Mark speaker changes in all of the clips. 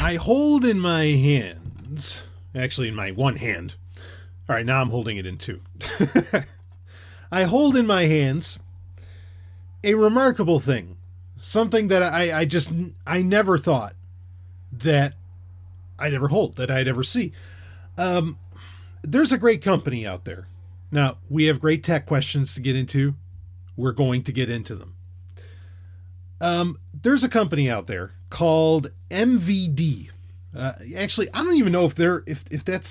Speaker 1: I hold in my hands, actually in my one hand. All right, now I'm holding it in two. I hold in my hands a remarkable thing. Something that I never thought that I'd ever hold, that I'd ever see. There's a great company out there. Now, we have great tech questions to get into. We're going to get into them. There's a company out there called MVD. Actually, I don't even know if that's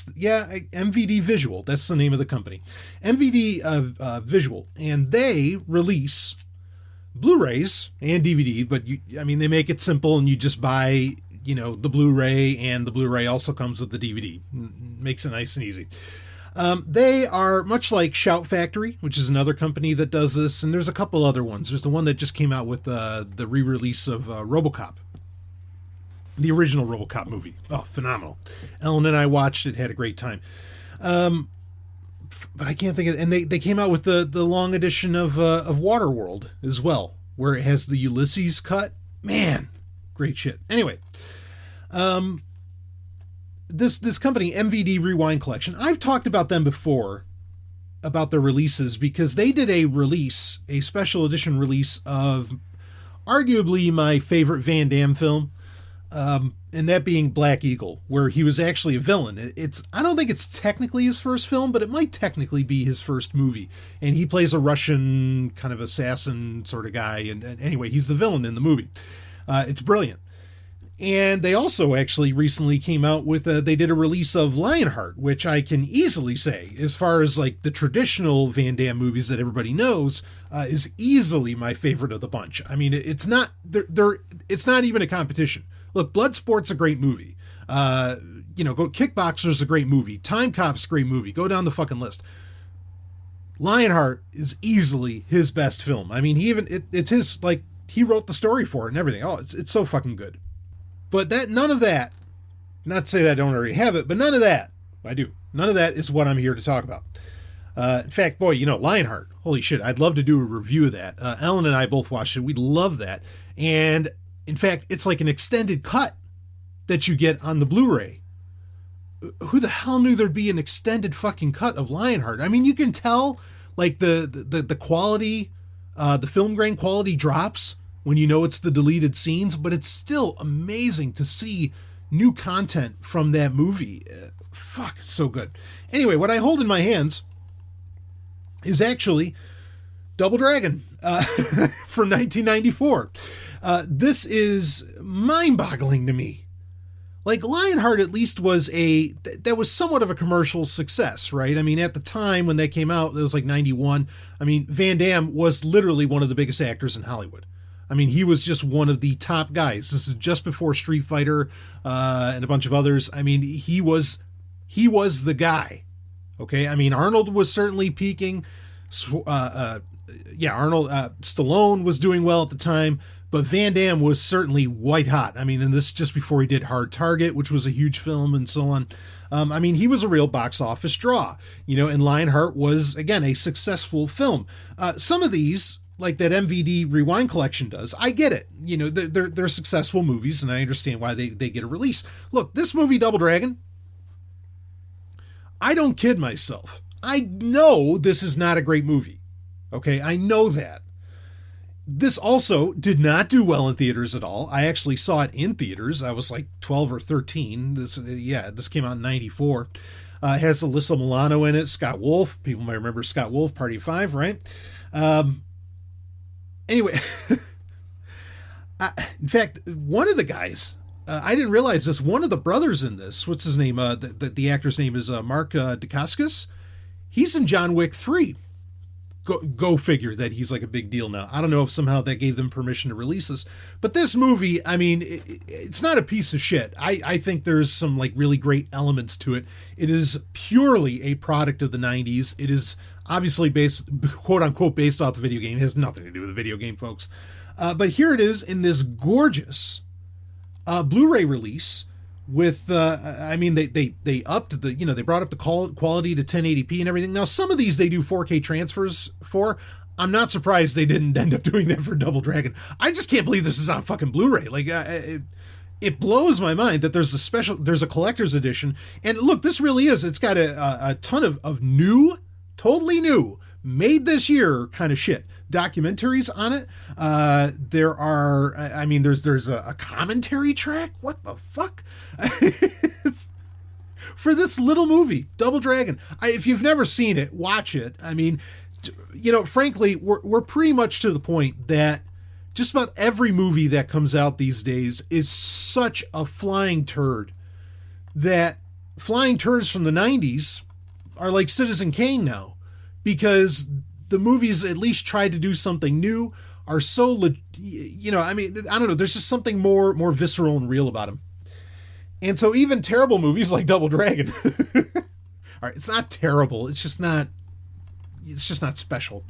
Speaker 1: MVD Visual. That's the name of the company. MVD Visual, and they release Blu-rays and DVD. But they make it simple, and you just buy the Blu-ray, and the Blu-ray also comes with the DVD. Makes it nice and easy. They are much like Shout Factory, which is another company that does this, and there's a couple other ones. There's the one that just came out with the re-release of RoboCop, the original RoboCop movie. Oh, phenomenal! Ellen and I watched it, had a great time. But I can't think of. And they came out with the long edition of Waterworld as well, where it has the Ulysses cut. Man, great shit. Anyway. This company, MVD Rewind Collection, I've talked about them before, about their releases, because they did a special edition release of arguably my favorite Van Damme film, and that being Black Eagle, where he was actually a villain. I don't think it's technically his first film, but it might technically be his first movie, and he plays a Russian kind of assassin sort of guy, and anyway, he's the villain in the movie. It's brilliant. And they also actually recently came out with they did a release of Lionheart, which I can easily say, as far as like the traditional Van Damme movies that everybody knows, is easily my favorite of the bunch. I mean, it's not it's not even a competition. Look, Bloodsport's a great movie. Go Kickboxer's a great movie. Time Cop's a great movie. Go down the fucking list. Lionheart is easily his best film. I mean, it's his, like, he wrote the story for it and everything. Oh, it's so fucking good. But none of that, not to say that I don't already have it, but none of that, I do. None of that is what I'm here to talk about. In fact, boy, Lionheart, holy shit, I'd love to do a review of that. Ellen and I both watched it. We'd love that. And in fact, it's like an extended cut that you get on the Blu-ray. Who the hell knew there'd be an extended fucking cut of Lionheart? I mean, you can tell, like, the quality, the film grain quality drops when you know it's the deleted scenes, but it's still amazing to see new content from that movie. Fuck, it's so good. Anyway, what I hold in my hands is actually Double Dragon from 1994. This is mind-boggling to me. Like, Lionheart at least was that was somewhat of a commercial success, right? I mean, at the time when that came out, it was like 91. I mean, Van Damme was literally one of the biggest actors in Hollywood. I mean, he was just one of the top guys. This is just before Street Fighter and a bunch of others. I mean, he was the guy. Okay, I mean, Arnold was certainly peaking. Arnold, Stallone was doing well at the time, but Van Damme was certainly white hot. I mean, and this just before he did Hard Target, which was a huge film, and so on. I mean, he was a real box office draw, and Lionheart was, again, a successful film. Some of these, like that MVD Rewind Collection does, I get it. They're successful movies, and I understand why they get a release. Look, this movie, Double Dragon, I don't kid myself. I know this is not a great movie. Okay, I know that. This also did not do well in theaters at all. I actually saw it in theaters. I was like 12 or 13. This came out in 94. It has Alyssa Milano in it, Scott Wolf. People might remember Scott Wolf, Party of Five, right? Anyway, in fact, one of the guys, I didn't realize this, one of the brothers in this, what's his name? The actor's name is Mark Dacascos. He's in John Wick 3. Go figure that he's like a big deal now. I don't know if somehow that gave them permission to release this. But this movie, I mean, it's not a piece of shit. I think there's some like really great elements to it. It is purely a product of the 90s. It is obviously based, quote unquote, based off the video game. It has nothing to do with the video game, folks. But here it is in this gorgeous Blu-ray release with, they upped the, they brought up the quality to 1080p and everything. Now, some of these they do 4K transfers for. I'm not surprised they didn't end up doing that for Double Dragon. I just can't believe this is on fucking Blu-ray. Like, it blows my mind that there's a collector's edition. And look, this really is. It's got a ton of new, totally new, made this year kind of shit. Documentaries on it. There are, I mean, there's a commentary track. What the fuck? For this little movie, Double Dragon. If you've never seen it, watch it. I mean, frankly, we're pretty much to the point that just about every movie that comes out these days is such a flying turd that flying turds from the 90s are like Citizen Kane now, because the movies at least tried to do something new, are so, I mean, I don't know, there's just something more visceral and real about them. And so even terrible movies like Double Dragon, all right, it's not terrible, it's just not special.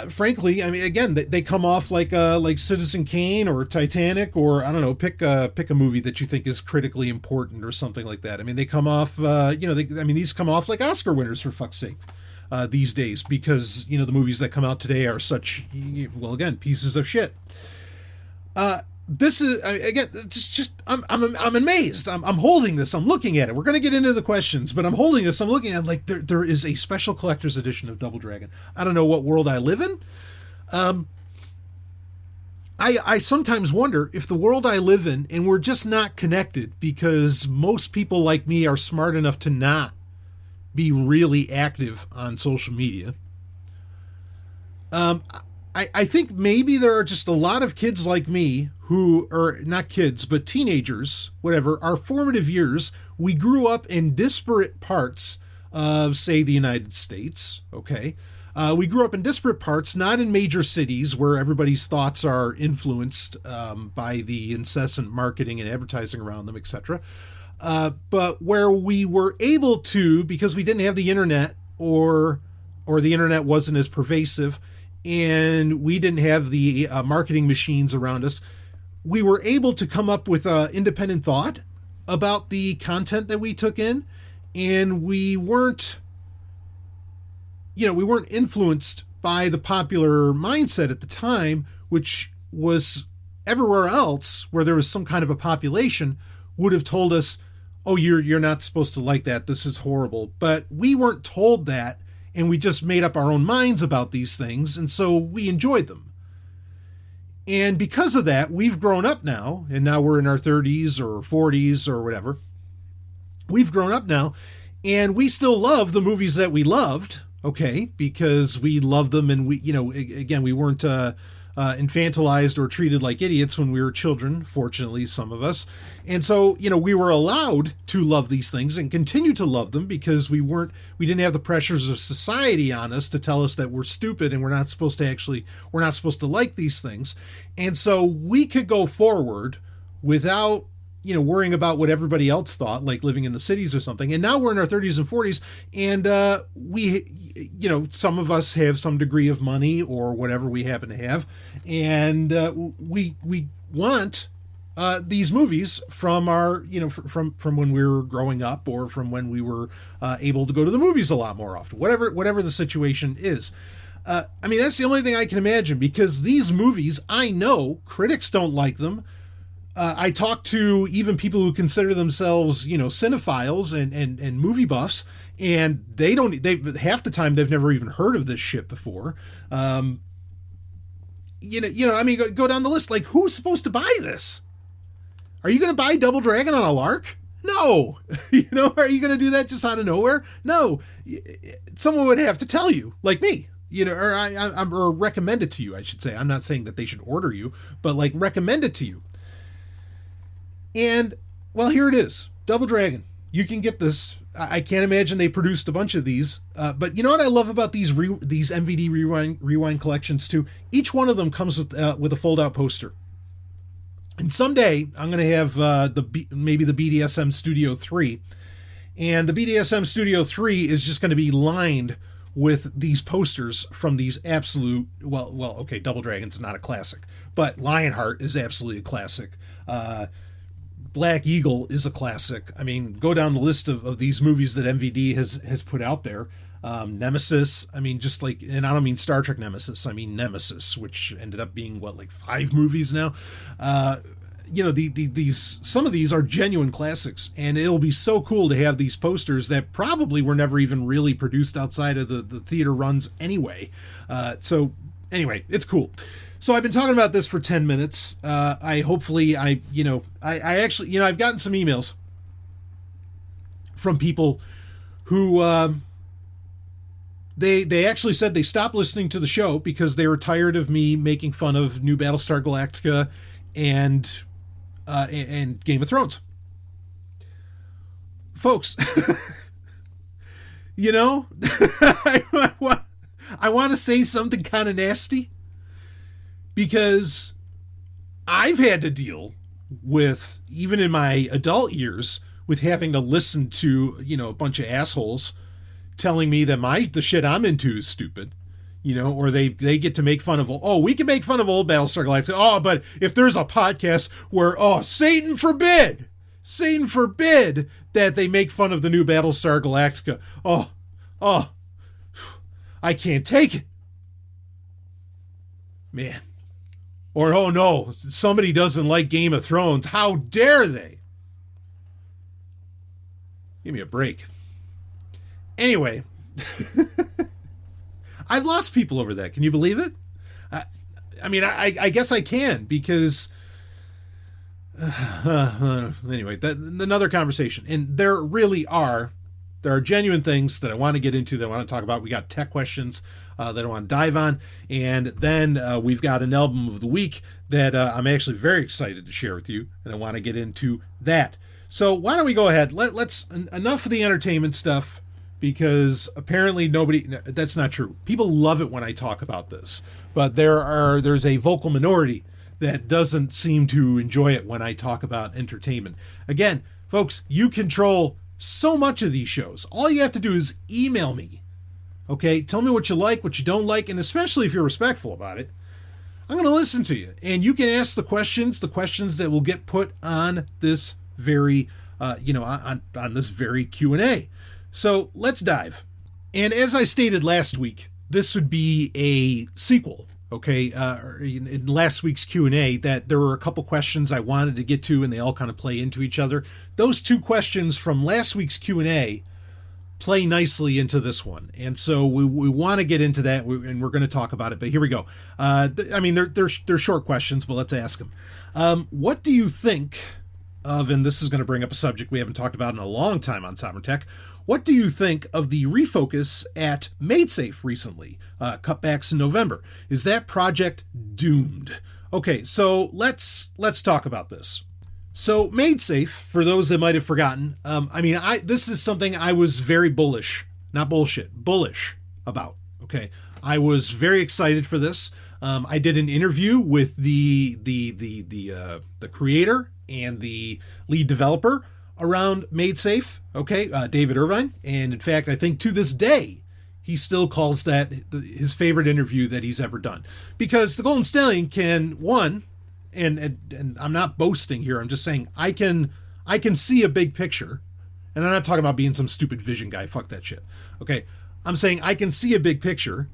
Speaker 1: Frankly, I mean, again, they come off like Citizen Kane or Titanic, or I don't know, pick a movie that you think is critically important or something like that. I mean, they come off, these come off like Oscar winners, for fuck's sake, these days, because the movies that come out today are such, well, again, pieces of shit. This is, again, it's just, I'm amazed. I'm holding this. I'm looking at it. We're going to get into the questions, but I'm holding this. I'm looking at it like there is a special collector's edition of Double Dragon. I don't know what world I live in. I sometimes wonder if the world I live in, and we're just not connected because most people like me are smart enough to not be really active on social media. I think maybe there are just a lot of kids like me who are not kids, but teenagers, whatever, our formative years. We grew up in disparate parts of, say, the United States. Okay. We grew up in disparate parts, not in major cities where everybody's thoughts are influenced by the incessant marketing and advertising around them, etc. But where we were able to, because we didn't have the internet, or the internet wasn't as pervasive, and we didn't have the marketing machines around us, we were able to come up with independent thought about the content that we took in, and we weren't influenced by the popular mindset at the time, which was everywhere else where there was some kind of a population would have told us, oh, you're not supposed to like that, this is horrible. But we weren't told that, and we just made up our own minds about these things, and so we enjoyed them. And because of that, we've grown up now, and now we're in our 30s or 40s or whatever. We've grown up now, and we still love the movies that we loved, okay, because we love them, and we, again, we weren't infantilized or treated like idiots when we were children, fortunately, some of us. And so, we were allowed to love these things and continue to love them because we didn't have the pressures of society on us to tell us that we're stupid and we're not supposed to like these things. And so we could go forward without, worrying about what everybody else thought, like living in the cities or something. And now we're in our 30s and 40s, and some of us have some degree of money or whatever we happen to have, and we want these movies from our, from when we were growing up, or from when we were able to go to the movies a lot more often, whatever the situation is. That's the only thing I can imagine, because these movies, I know critics don't like them. I talk to even people who consider themselves, cinephiles and movie buffs, and they half the time they've never even heard of this shit before. Go down the list. Like, who's supposed to buy this? Are you going to buy Double Dragon on a lark? No. Are you going to do that just out of nowhere? No. Someone would have to tell you, like me. Or recommend it to you, I should say. I'm not saying that they should order you, but like recommend it to you. And, well, here it is. Double Dragon. You can get this. I can't imagine they produced a bunch of these. But you know what I love about these MVD rewind collections, too? Each one of them comes with a fold-out poster. And someday, I'm going to have maybe the BDSM Studio 3. And the BDSM Studio 3 is just going to be lined with these posters from these absolute... Well, okay, Double Dragon's not a classic. But Lionheart is absolutely a classic. Black Eagle is a classic. I mean, go down the list of these movies that MVD has put out there. Nemesis, just like, and I don't mean Star Trek Nemesis, I mean Nemesis, which ended up being 5 movies now. these some of these are genuine classics, and it'll be so cool to have these posters that probably were never even really produced outside of the theater runs anyway. So anyway, it's cool. So I've been talking about this for 10 minutes. I actually, I've gotten some emails from people who they actually said they stopped listening to the show because they were tired of me making fun of New Battlestar Galactica and Game of Thrones. Folks, I want to say something kind of nasty, because I've had to deal with, even in my adult years, with having to listen to, a bunch of assholes telling me that the shit I'm into is stupid, or they get to make fun of, we can make fun of old Battlestar Galactica. But if there's a podcast where, Satan forbid that they make fun of the new Battlestar Galactica. I can't take it. Man. Or, oh no, somebody doesn't like Game of Thrones. How dare they? Give me a break. Anyway, I've lost people over that. Can you believe it? I guess I can, because anyway, another conversation. And there are genuine things that I want to get into, that I want to talk about. We got tech questions that I want to dive on. And then we've got an album of the week that I'm actually very excited to share with you, and I want to get into that. So why don't we go ahead? Let's enough of the entertainment stuff, because apparently that's not true. People love it when I talk about this, but there's a vocal minority that doesn't seem to enjoy it when I talk about entertainment. Again, folks, you control so much of these shows. All you have to do is email me. Okay? Tell me what you like, what you don't like, and especially if you're respectful about it, I'm going to listen to you. And you can ask the questions that will get put on this very, on this very Q&A. So let's dive. And as I stated last week, this would be a sequel. Okay, in last week's Q&A, that there were a couple questions I wanted to get to, and they all kind of play into each other. Those two questions from last week's Q&A play nicely into this one, and so we want to get into that, and we're going to talk about it. But here we go. They're short questions, but let's ask them. What do you think of? And this is going to bring up a subject we haven't talked about in a long time on Sovereign Tech. What do you think of the refocus at MaidSafe recently? Cutbacks in November. Is that project doomed? Okay, so let's talk about this. So MaidSafe, for those that might have forgotten, this is something I was very bullish about. Okay, I was very excited for this. I did an interview with the creator and the lead developer around MaidSafe, okay, David Irvine, and in fact, I think to this day, he still calls that his favorite interview that he's ever done, because the Golden Stallion can, and I'm not boasting here, I'm just saying I can see a big picture, and I'm not talking about being some stupid vision guy, fuck that shit, okay, I'm saying I can see a big picture.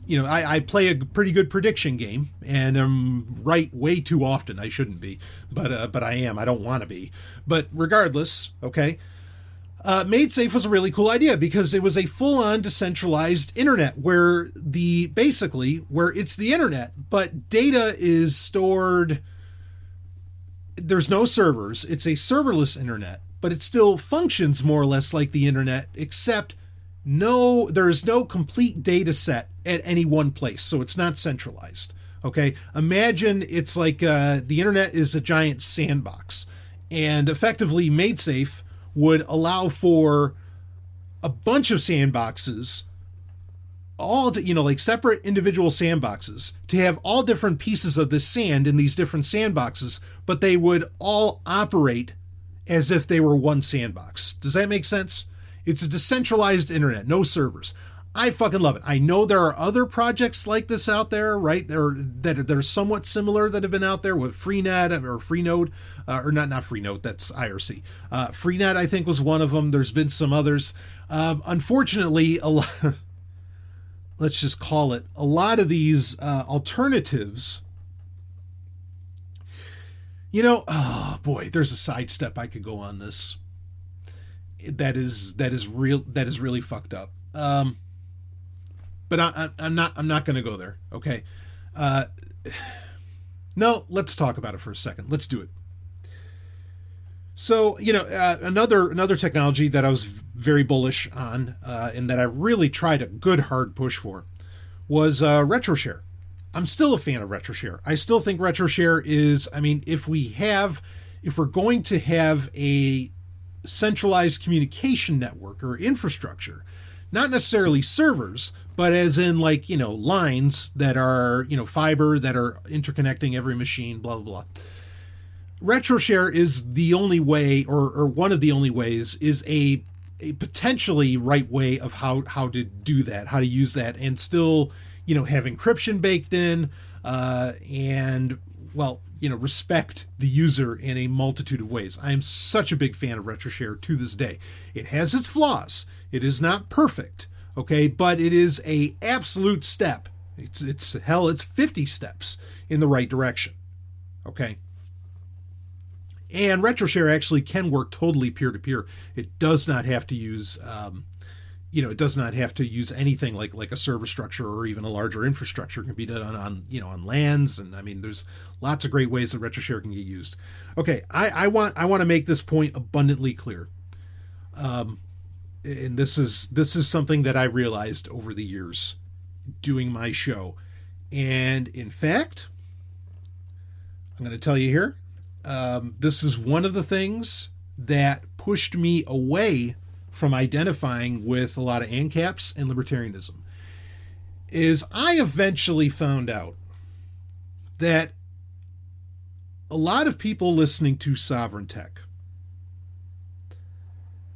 Speaker 1: I play a pretty good prediction game, and I'm right way too often. I shouldn't be, but I am. I don't want to be. But regardless, okay, MaidSafe was a really cool idea, because it was a full-on decentralized internet where it's the internet, but data is stored. There's no servers. It's a serverless internet, but it still functions more or less like the internet, except there is no complete data set at any one place, so it's not centralized. Okay, imagine it's like the internet is a giant sandbox, and effectively MaidSafe would allow for a bunch of sandboxes, all like separate individual sandboxes, to have all different pieces of the sand in these different sandboxes, but they would all operate as if they were one sandbox. Does that make sense? It's a decentralized internet, no servers. I fucking love it. I know there are other projects like this out there, right? That are somewhat similar that have been out there with Freenet or Freenode, or not Freenode, that's IRC. Freenet, I think, was one of them. There's been some others. Unfortunately, let's just call it, a lot of these alternatives Oh boy, there's a sidestep I could go on this. That is really fucked up. But I'm not going to go there. Okay. Uh, no, let's talk about it for a second. Let's do it. So, another technology that I was very bullish on, and that I really tried a good hard push for, was RetroShare. I'm still a fan of RetroShare. I still think RetroShare is, if we're going to have a centralized communication network or infrastructure, not necessarily servers, but as in lines that are, fiber that are interconnecting every machine, blah, blah, blah. RetroShare is the only way, or one of the only ways, is a potentially right way of how to do that, how to use that, and still, have encryption baked in, and, respect the user in a multitude of ways. I am such a big fan of RetroShare to this day. It has its flaws. It is not perfect, okay, but it is a absolute step. It's 50 steps in the right direction, okay. And RetroShare actually can work totally peer-to-peer. It does not have to use, it does not have to use anything like a server structure or even a larger infrastructure. It can be done on LANs, and there's lots of great ways that RetroShare can get used. Okay, I want to make this point abundantly clear, and this is something that I realized over the years doing my show, and in fact, I'm going to tell you here. This is one of the things that pushed me away from identifying with a lot of ANCAPs and libertarianism, is I eventually found out that a lot of people listening to Sovereign Tech,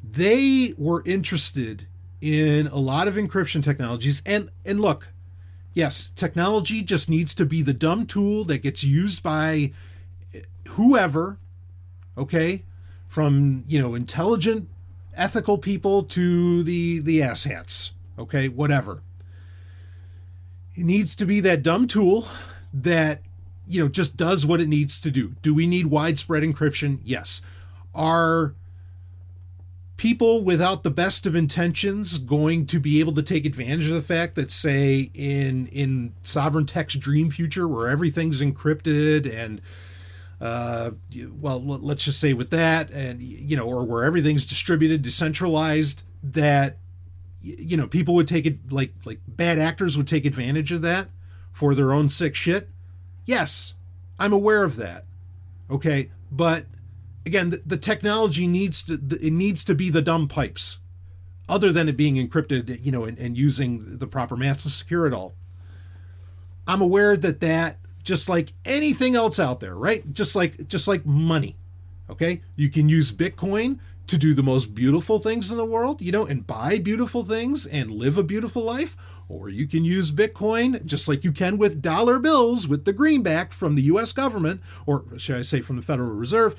Speaker 1: they were interested in a lot of encryption technologies, and look, yes, technology just needs to be the dumb tool that gets used by whoever, okay, from intelligent, ethical people to the asshats, okay, whatever. It needs to be that dumb tool that just does what it needs to do. Do we need widespread encryption? Yes. Are people without the best of intentions going to be able to take advantage of the fact that, say, in Sovereign Tech's dream future where everything's encrypted and let's just say with that, and or where everything's distributed, decentralized, that people would take it, like bad actors would take advantage of that for their own sick shit? Yes, I'm aware of that. Okay, but again, the technology needs to be the dumb pipes, other than it being encrypted, and using the proper math to secure it all. I'm aware that just like anything else out there, right? Just like money, okay? You can use Bitcoin to do the most beautiful things in the world, and buy beautiful things and live a beautiful life. Or you can use Bitcoin just like you can with dollar bills with the greenback from the U.S. government, or should I say from the Federal Reserve,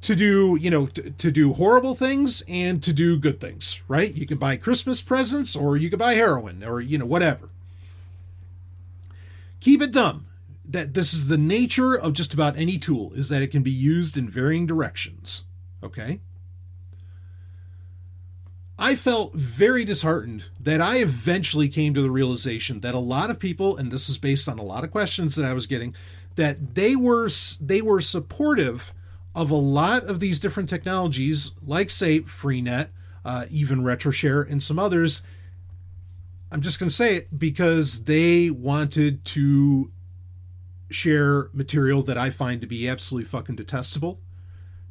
Speaker 1: to do, to do horrible things and to do good things, right? You can buy Christmas presents, or you can buy heroin, or, whatever. Keep it dumb. That this is the nature of just about any tool, is that it can be used in varying directions. Okay? I felt very disheartened that I eventually came to the realization that a lot of people, and this is based on a lot of questions that I was getting, that they were supportive of a lot of these different technologies, like, say, Freenet, even RetroShare, and some others. I'm just going to say it because they wanted to share material that I find to be absolutely fucking detestable,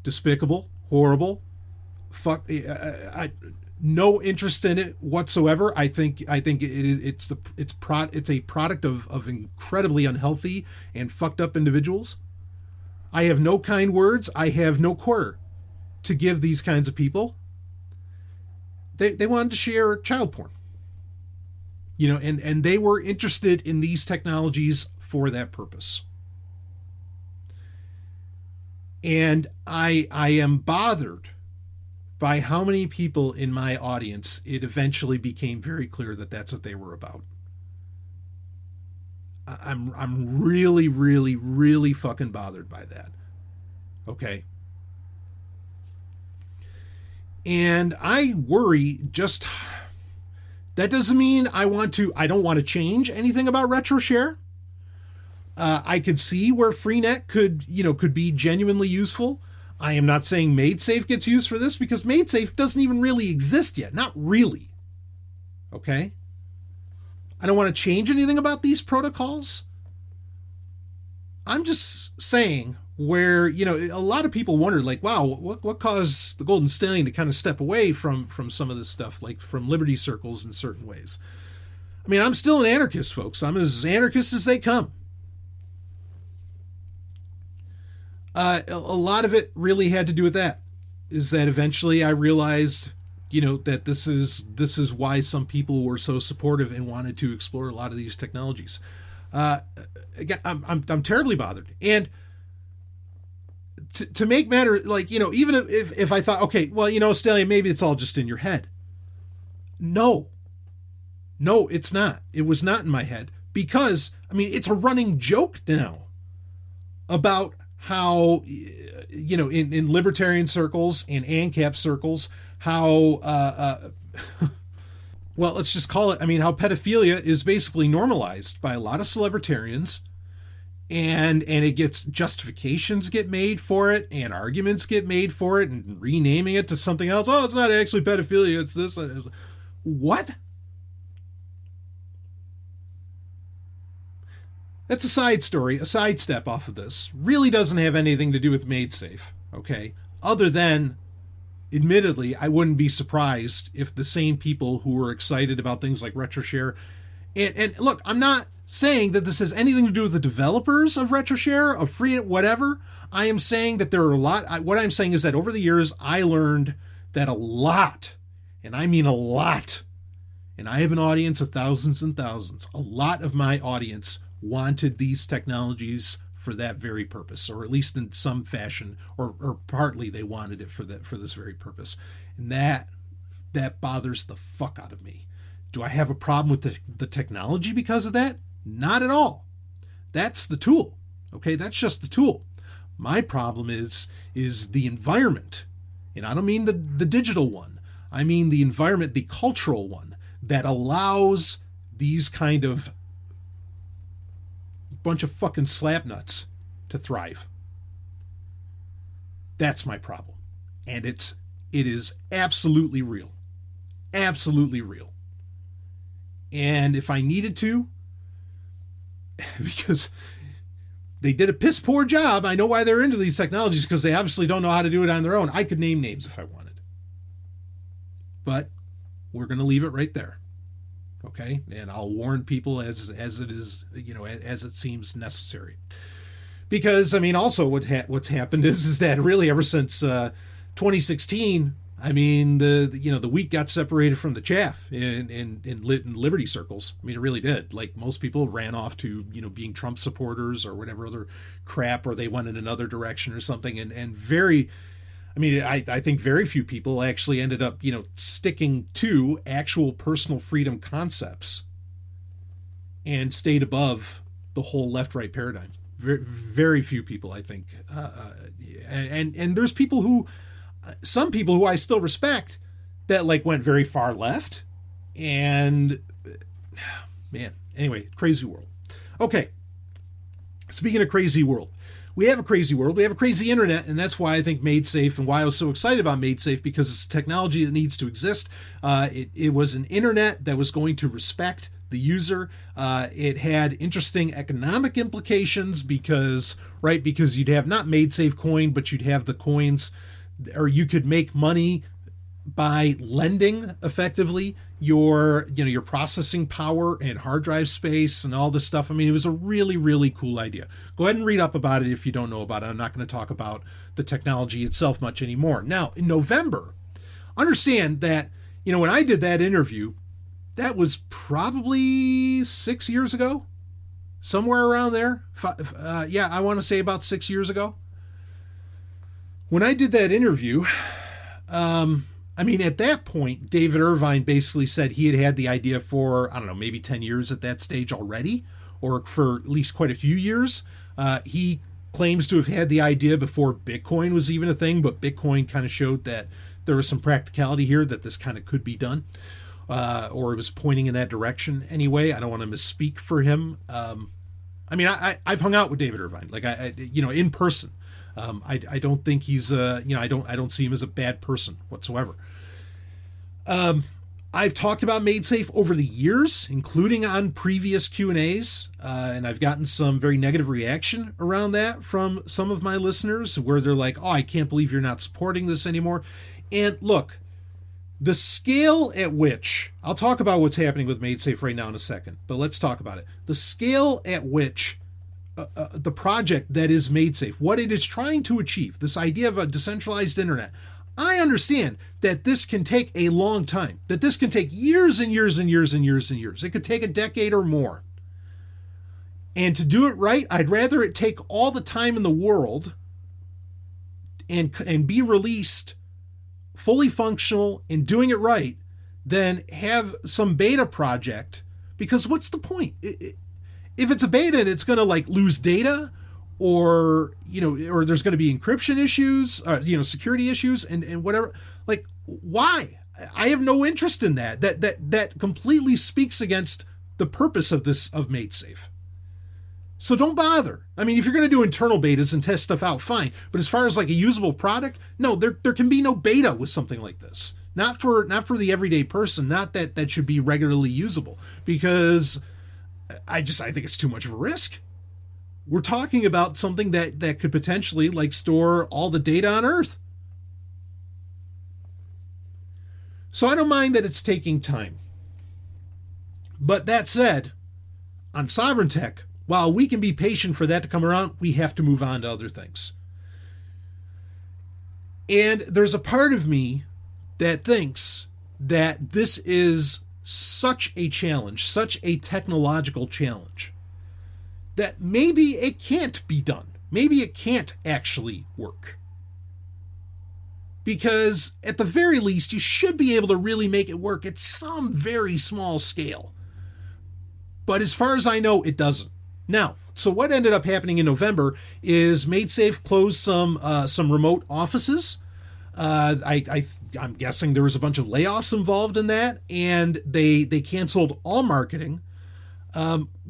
Speaker 1: despicable, horrible. No interest in it whatsoever. I think it's a product of incredibly unhealthy and fucked up individuals. I have no kind words. I have no quarter to give these kinds of people. They wanted to share child porn. And they were interested in these technologies for that purpose. And I am bothered by how many people in my audience it eventually became very clear that that's what they were about. I'm really, really, really fucking bothered by that. Okay. And I worry just that doesn't mean I don't want to change anything about RetroShare. I could see where Freenet could be genuinely useful. I am not saying MadeSafe gets used for this because MadeSafe doesn't even really exist yet. Not really. Okay? I don't want to change anything about these protocols. I'm just saying where, a lot of people wonder, like, wow, what caused the Golden Stallion to kind of step away from some of this stuff, like from Liberty circles in certain ways. I mean, I'm still an anarchist, folks. I'm as anarchist as they come. A lot of it really had to do with that, is that eventually I realized, that this is why some people were so supportive and wanted to explore a lot of these technologies. Again, I'm terribly bothered. And to make matter, like, even if I thought, okay, well, Stallion, maybe it's all just in your head. No, it's not. It was not in my head because, I mean, it's a running joke now about how, in libertarian circles and ANCAP circles, how, well, let's just call it, how pedophilia is basically normalized by a lot of celebritarians, and it gets, justifications get made for it, and arguments get made for it, and renaming it to something else. Oh, it's not actually pedophilia, it's this. What? That's a side story, a sidestep off of this. Really doesn't have anything to do with MadeSafe, okay? Other than, admittedly, I wouldn't be surprised if the same people who were excited about things like RetroShare, and look, I'm not saying that this has anything to do with the developers of RetroShare, of Freenet, whatever. I am saying that there are what I'm saying is that over the years, I learned that a lot, and I mean a lot, and I have an audience of thousands and thousands, a lot of my audience wanted these technologies for that very purpose, or at least in some fashion, or partly they wanted it for this very purpose. And that bothers the fuck out of me. Do I have a problem with the technology because of that? Not at all. That's the tool. Okay, that's just the tool. My problem is the environment. And I don't mean the digital one. I mean the environment, the cultural one, that allows these kind of bunch of fucking slapnuts to thrive. That's my problem. And it is absolutely real. Absolutely real. And if I needed to, because they did a piss poor job, I know why they're into these technologies, because they obviously don't know how to do it on their own. I could name names if I wanted. But we're going to leave it right there. Okay, and I'll warn people as it is, as it seems necessary. Because also what's happened is that really ever since 2016, the wheat got separated from the chaff in liberty circles. It really did. Like, most people ran off to being Trump supporters or whatever other crap, or they went in another direction or something, and very. I think very few people actually ended up, sticking to actual personal freedom concepts and stayed above the whole left-right paradigm. Very, very few people, I think. And there's some people who I still respect that went very far left. And man, anyway, crazy world. Okay. Speaking of crazy world. We have a crazy world. We have a crazy internet, and that's why I think MadeSafe, and why I was so excited about MadeSafe, because it's technology that needs to exist. It was an internet that was going to respect the user. It had interesting economic implications because you'd have not MadeSafe coin, but you'd have the coins, or you could make money by lending effectively your processing power and hard drive space and all this stuff. It was a really, really cool idea. Go ahead and read up about it if you don't know about it. I'm not going to talk about the technology itself much anymore. Now, in November, understand that, when I did that interview, that was probably 6 years ago, somewhere around there. I want to say about 6 years ago. When I did that interview, at that point, David Irvine basically said he had the idea for, maybe 10 years at that stage already, or for at least quite a few years. He claims to have had the idea before Bitcoin was even a thing, but Bitcoin kind of showed that there was some practicality here, that this kind of could be done, or it was pointing in that direction anyway. I don't want to misspeak for him. I mean, I've hung out with David Irvine, like in person. I don't think he's I don't see him as a bad person whatsoever. I've talked about MaidSafe over the years, including on previous Q&As, and I've gotten some very negative reaction around that from some of my listeners, where they're like, "Oh, I can't believe you're not supporting this anymore." And look, the scale at which, I'll talk about what's happening with MaidSafe right now in a second, but let's talk about it. The scale at which the project that is MaidSafe, what it is trying to achieve, this idea of a decentralized internet, I understand that this can take a long time, that this can take years and years and years and years and years. It could take a decade or more. And to do it right, I'd rather it take all the time in the world and be released fully functional and doing it right than have some beta project, because what's the point? If it's a beta and it's going to like lose data, or there's going to be encryption issues, security issues and whatever, like, why? I have no interest in that. That completely speaks against the purpose of MaidSafe. So don't bother. I mean, if you're going to do internal betas and test stuff out, fine. But as far as like a usable product, no, there can be no beta with something like this. Not for the everyday person. Not that should be regularly usable, because I think it's too much of a risk. We're talking about something that could potentially like store all the data on Earth. So I don't mind that it's taking time. But that said, on sovereign tech, while we can be patient for that to come around, we have to move on to other things. And there's a part of me that thinks that this is such a challenge, such a technological challenge, that maybe it can't be done. Maybe it can't actually work. Because at the very least, you should be able to really make it work at some very small scale. But as far as I know, it doesn't. Now, so what ended up happening in November is MaidSafe closed some remote offices. I'm guessing there was a bunch of layoffs involved in that, and they canceled all marketing.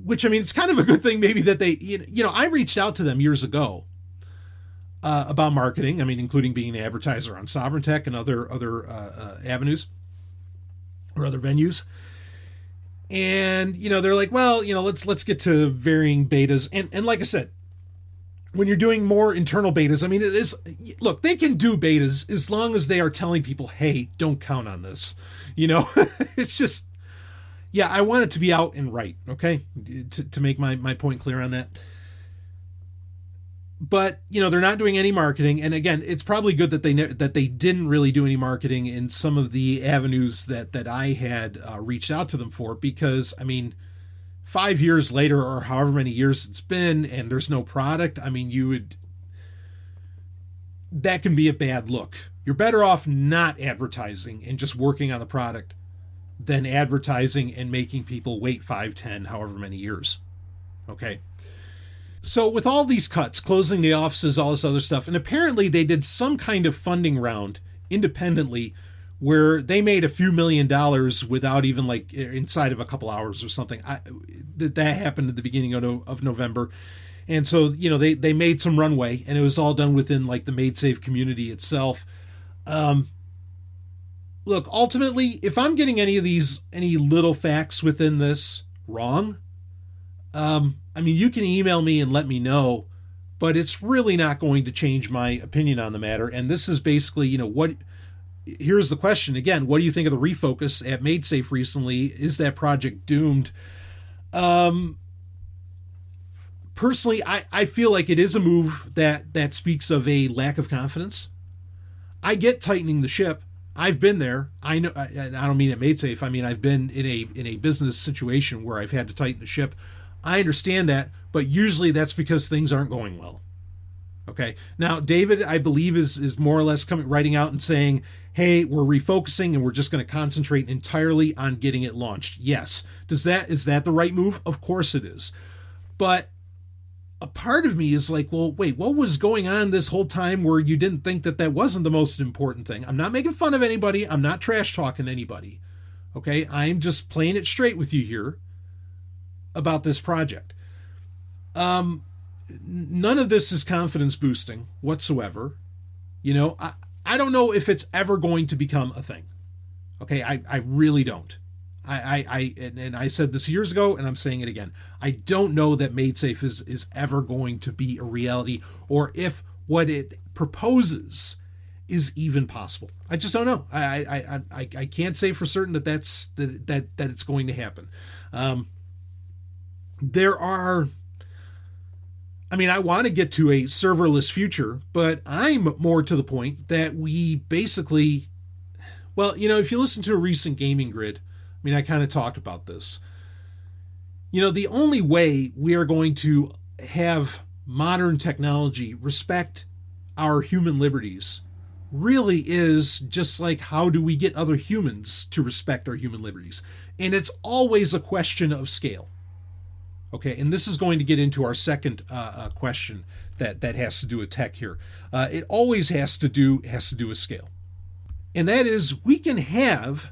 Speaker 1: Which, I mean, it's kind of a good thing maybe that they, I reached out to them years ago about marketing. I mean, including being an advertiser on Sovereign Tech and other avenues or other venues. And, they're like, well, let's get to varying betas. And like I said, when you're doing more internal betas, I mean, look, they can do betas as long as they are telling people, hey, don't count on this. It's just, yeah, I want it to be out and right, okay? To make my point clear on that. But, they're not doing any marketing. And again, it's probably good that they didn't really do any marketing in some of the avenues that I had reached out to them for, because, I mean, 5 years later, or however many years it's been, and there's no product, I mean, that can be a bad look. You're better off not advertising and just working on the product than advertising and making people wait 5, 10, however many years. Okay. So with all these cuts, closing the offices, all this other stuff, and apparently they did some kind of funding round independently where they made a few $1 million without even like inside of a couple hours or something. That happened at the beginning of November. And so, they made some runway, and it was all done within like the MaidSafe community itself. Look, ultimately, if I'm getting any little facts within this wrong, I mean, you can email me and let me know, but it's really not going to change my opinion on the matter. And this is basically, here's the question again. What do you think of the refocus at MaidSafe recently? Is that project doomed? Personally, I feel like it is a move that speaks of a lack of confidence. I get tightening the ship. I've been there. I know. I don't mean at MaidSafe. I mean, I've been in a business situation where I've had to tighten the ship. I understand that, but usually that's because things aren't going well. Okay. Now, David, I believe is more or less writing out and saying, hey, we're refocusing and we're just going to concentrate entirely on getting it launched. Yes. Is that the right move? Of course it is. But a part of me is like, well, wait, what was going on this whole time where you didn't think that that wasn't the most important thing? I'm not making fun of anybody. I'm not trash talking anybody. Okay, I'm just playing it straight with you here about this project. None of this is confidence boosting whatsoever. I don't know if it's ever going to become a thing. Okay, I really don't. I said this years ago, and I'm saying it again. I don't know that MaidSafe is ever going to be a reality, or if what it proposes is even possible. I just don't know. I can't say for certain that it's going to happen. I want to get to a serverless future, but I'm more to the point that we basically, if you listen to a recent Gaming Grid, I kind of talked about this. The only way we are going to have modern technology respect our human liberties really is just like, how do we get other humans to respect our human liberties? And it's always a question of scale. Okay, and this is going to get into our second question that has to do with tech here. It always has to do with scale. And that is, we can have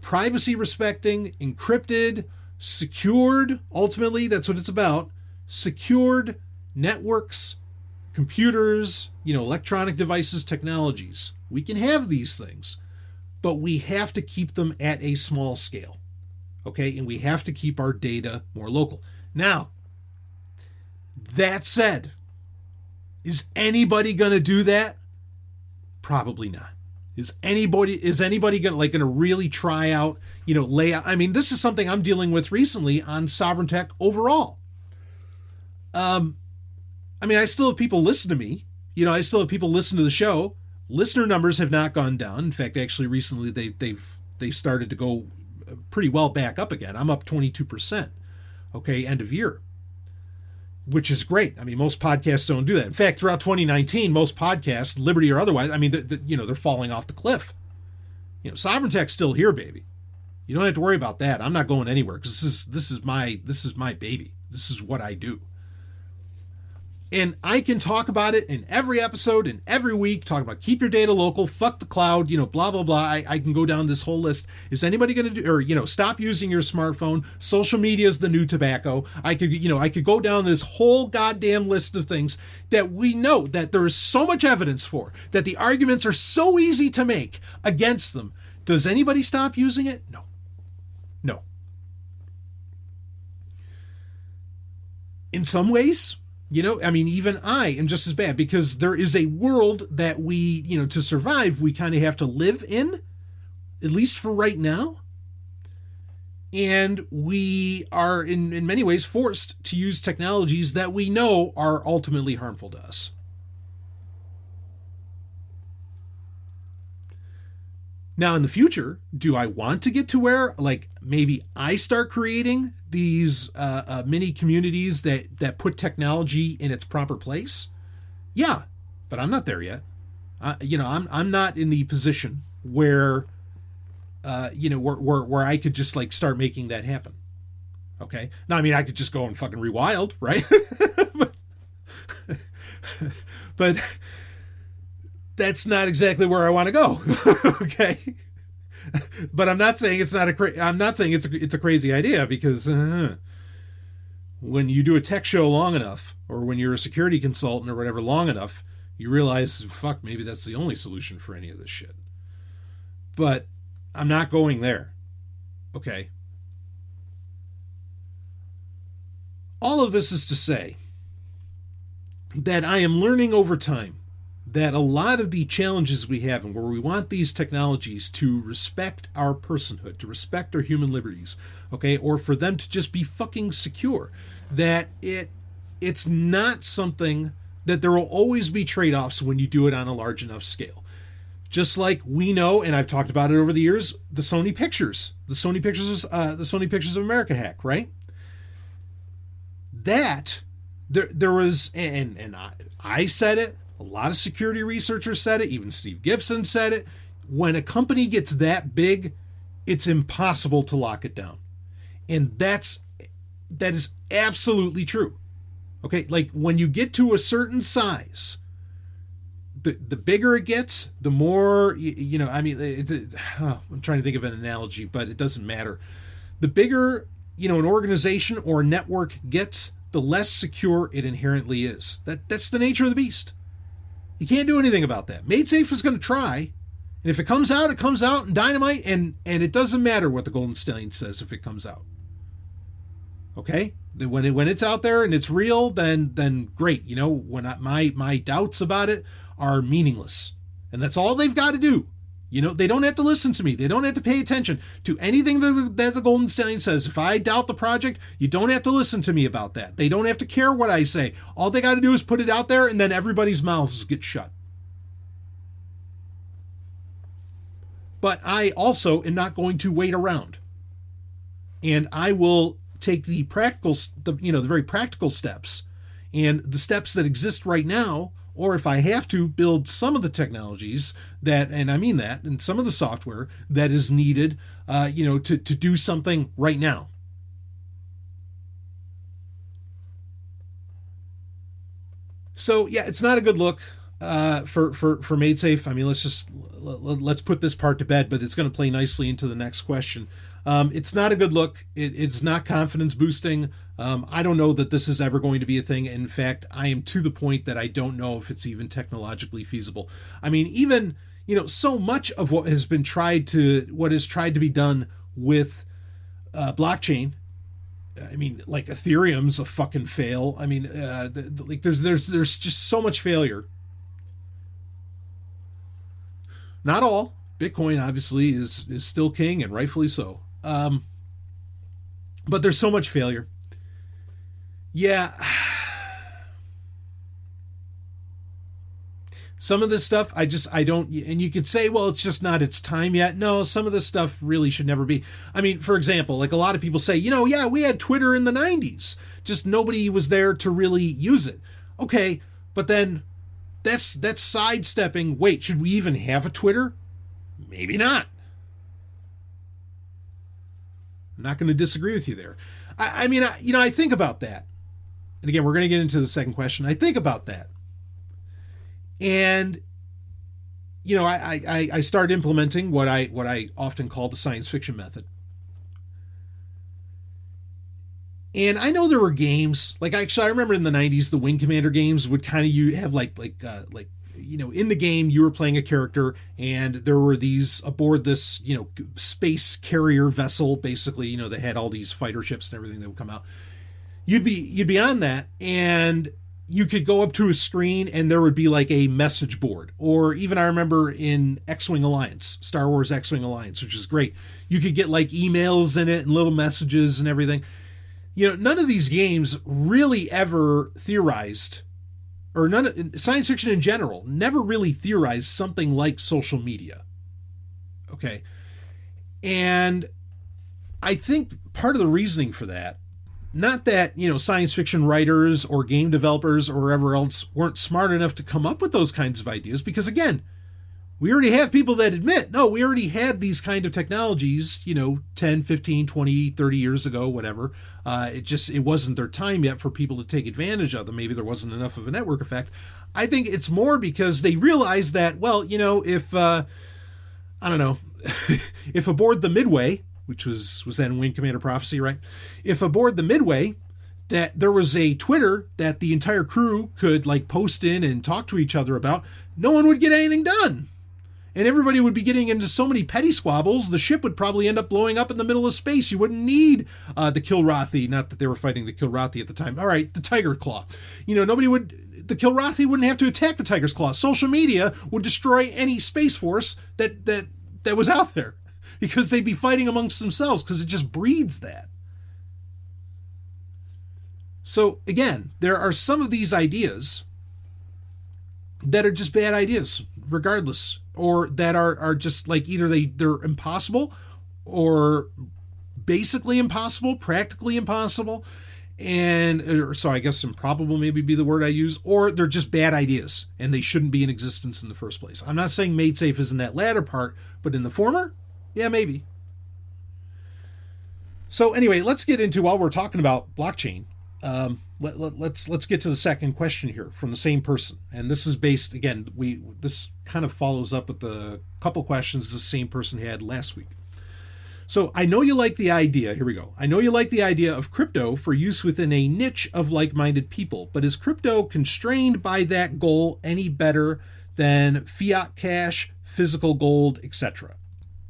Speaker 1: privacy respecting, encrypted, secured, ultimately, that's what it's about, secured networks, computers, electronic devices, technologies. We can have these things, but we have to keep them at a small scale. Okay, and we have to keep our data more local. Now, that said, is anybody going to do that? Probably not. Is anybody going to really try out, lay out? This is something I'm dealing with recently on sovereign tech overall. I still have people listen to me. I still have people listen to the show. Listener numbers have not gone down. In fact, actually, recently they've started to go pretty well back up again. I'm up 22%. Okay, end of year, which is great. Most podcasts don't do that. In fact, throughout 2019, most podcasts, Liberty or otherwise, they're falling off the cliff. Sovereign Tech's still here, baby. You don't have to worry about that. I'm not going anywhere because this is my baby. This is what I do. And I can talk about it in every episode and every week, talk about keep your data local, fuck the cloud, blah, blah, blah. I can go down this whole list. Is anybody going to do, or, stop using your smartphone? Social media is the new tobacco. I could go down this whole goddamn list of things that we know that there is so much evidence for, that the arguments are so easy to make against them. Does anybody stop using it? No. In some ways, even I am just as bad, because there is a world that we, to survive, we kind of have to live in, at least for right now. And we are in many ways forced to use technologies that we know are ultimately harmful to us. Now, in the future, do I want to get to where, maybe I start creating these mini communities that put technology in its proper place? Yeah, but I'm not there yet. I'm not in the position where, where I could just start making that happen. Okay. Now, I could just go and fucking rewild, right? but that's not exactly where I want to go. Okay. But I'm not saying it's a crazy idea, because when you do a tech show long enough, or when you're a security consultant or whatever long enough, you realize, fuck, maybe that's the only solution for any of this shit. But I'm not going there. Okay. All of this is to say that I am learning over time that a lot of the challenges we have, and where we want these technologies to respect our personhood, to respect our human liberties, okay, or for them to just be fucking secure, that it's not something that there will always be trade-offs when you do it on a large enough scale. Just like we know, and I've talked about it over the years, the Sony Pictures of America hack, right? That there was, and I said it. A lot of security researchers said it. Even Steve Gibson said it. When a company gets that big, it's impossible to lock it down. And that's That is absolutely true. Okay, like when you get to a certain size, the bigger it gets, the more I mean, I'm trying to think of an analogy, but it doesn't matter. The bigger an organization or network gets, the less secure it inherently is. That's the nature of the beast. You can't do anything about that. MaidSafe is going to try, and if it comes out, it comes out in dynamite, and it doesn't matter what the Golden Stallion says if it comes out. Okay, when it's out there and it's real, then great. When my doubts about it are meaningless, and that's all they've got to do. They don't have to listen to me. They don't have to pay attention to anything that the Golden Stallion says. If I doubt the project, you don't have to listen to me about that. They don't have to care what I say. All they got to do is put it out there, and then everybody's mouths get shut. But I also am not going to wait around, and I will take the very practical steps, and the steps that exist right now. Or if I have to, build some of the technologies and I mean that, and some of the software that is needed, to do something right now. So yeah, it's not a good look for MaidSafe. I mean, let's put this part to bed, but it's going to play nicely into the next question. It's not a good look. It's not confidence boosting. I don't know that this is ever going to be a thing. In fact, I am to the point that I don't know if it's even technologically feasible. I mean, even, so much of what has tried to be done with blockchain. I mean, like Ethereum's a fucking fail. I mean, there's just so much failure. Not all. Bitcoin obviously is still king, and rightfully so. But there's so much failure. Yeah. Some of this stuff, I don't, and you could say, well, it's just not its time yet. No, some of this stuff really should never be. I mean, for example, like a lot of people say, yeah, we had Twitter in the 90s. Just nobody was there to really use it. Okay, but then that's sidestepping. Wait, should we even have a Twitter? Maybe not. I'm not going to disagree with you there. I mean, I think about that. And again, we're going to get into the second question. I think about that. And, I started implementing what I often call the science fiction method. And I know there were games, like I remember in the 90s, the Wing Commander games would kind of have in the game you were playing a character and there were these aboard this, space carrier vessel, basically, they had all these fighter ships and everything that would come out. You'd be on that, and you could go up to a screen and there would be like a message board. Or even I remember in X-Wing Alliance, Star Wars X-Wing Alliance, which is great. You could get like emails in it and little messages and everything. None of these games really ever theorized, or science fiction in general never really theorized something like social media. Okay. And I think part of the reasoning for that, not that, science fiction writers or game developers or whoever else weren't smart enough to come up with those kinds of ideas, because again, we already have people that admit, no, we already had these kind of technologies, 10, 15, 20, 30 years ago, whatever. It wasn't their time yet for people to take advantage of them. Maybe there wasn't enough of a network effect. I think it's more because they realized that, well, if, I don't know, if aboard the Midway, which was then Wing Commander Prophecy, right? If aboard the Midway, that there was a Twitter that the entire crew could like post in and talk to each other about, no one would get anything done. And everybody would be getting into so many petty squabbles, the ship would probably end up blowing up in the middle of space. You wouldn't need the Kilrathi, not that they were fighting the Kilrathi at the time. All right, the Tiger Claw. The Kilrathi wouldn't have to attack the Tiger's Claw. Social media would destroy any Space Force that was out there, because they'd be fighting amongst themselves, because it just breeds that. So again, there are some of these ideas that are just bad ideas, regardless, or that are just like either they're impossible, or basically impossible, practically impossible, so I guess improbable maybe be the word I use, or they're just bad ideas and they shouldn't be in existence in the first place. I'm not saying MaidSafe is in that latter part, but in the former, yeah, maybe. So anyway, let's get into, while we're talking about blockchain, let's get to the second question here from the same person, and this is based, again, this kind of follows up with the couple questions the same person had last week. So I know you like the idea. Here we go. I know you like the idea of crypto for use within a niche of like-minded people, but is crypto constrained by that goal any better than fiat cash, physical gold, etc.?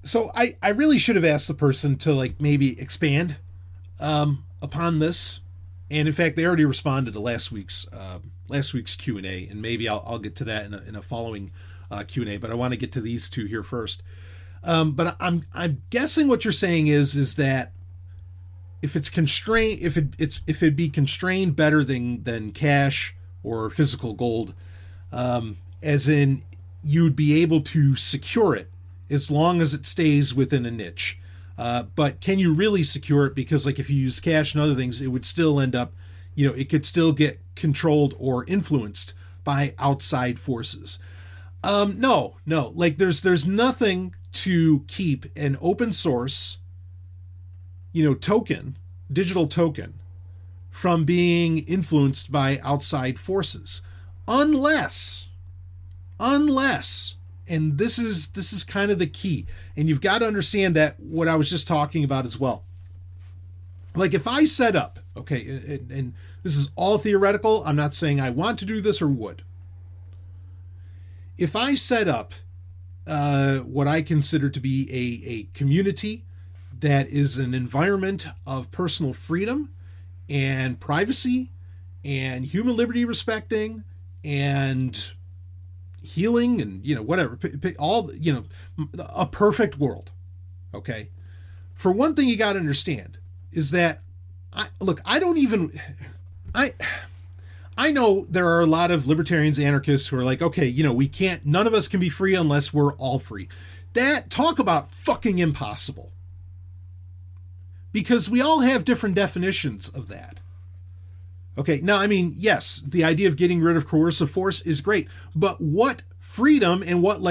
Speaker 1: So I really should have asked the person to like maybe expand upon this, and in fact they already responded to last week's Q&A, and maybe I'll get to that in a following Q&A, but I want to get to these two here first. But I'm guessing what you're saying is that if it's constrained, if it'd be constrained better than cash or physical gold, as in you'd be able to secure it as long as it stays within a niche. But can you really secure it? Because like if you use cash and other things, it would still end up, it could still get controlled or influenced by outside forces. No, like there's nothing to keep an open source, digital token from being influenced by outside forces, unless, and this is kind of the key, and you've got to understand that what I was just talking about as well. Like if I set up, okay, and this is all theoretical, I'm not saying I want to do this or would. If I set up what I consider to be a community that is an environment of personal freedom and privacy and human liberty respecting and healing and whatever, all a perfect world. Okay, for one thing, you got to understand is that I know there are a lot of libertarians, anarchists who are like, okay, none of us can be free unless we're all free. Talk about fucking impossible. Because we all have different definitions of that. Okay, now, I mean, yes, the idea of getting rid of coercive force is great, but what freedom and what,